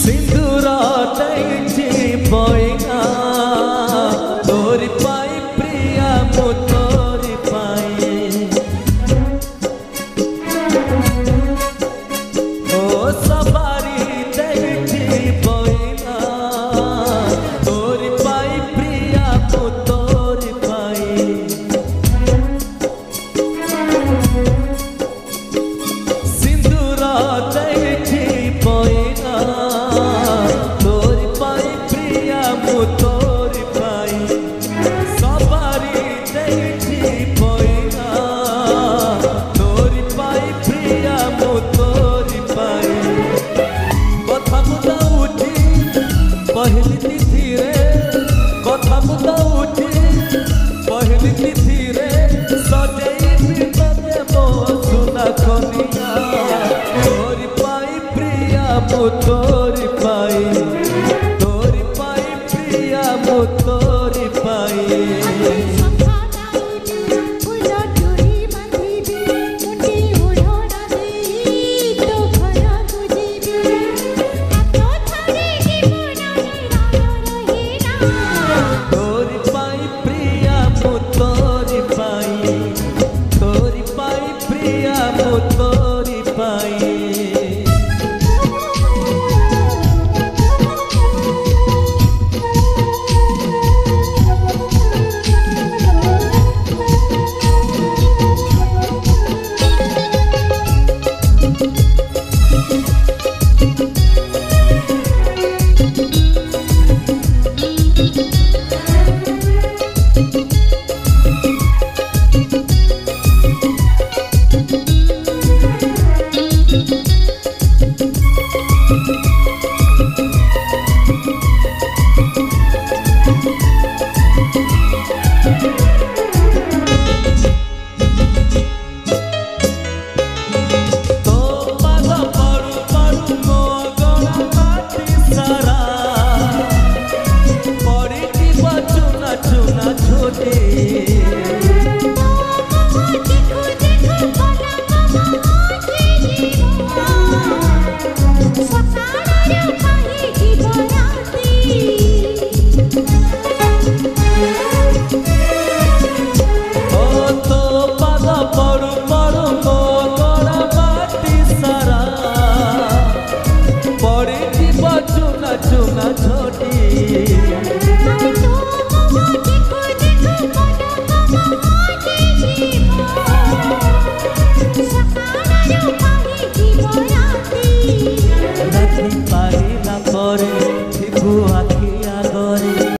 सिंदूरा दैछि पयना तोर पाई प्रिया मु तोर पाई ओ सवारी दैछि पयना तोर पाई प्रिया मु तोर पाई सिंदूरा दैछि पयना तोर पाई प्रिया मु तोर पाई सवारी दैछि पयना तोर पाई प्रिया मु तोर पाई कथा मुदा उठी पहली तिथि रे कथा मुदा उठी पहली तिथि रे सजई तते मो सुना कनिया तोर पाई प्रिया मु तोर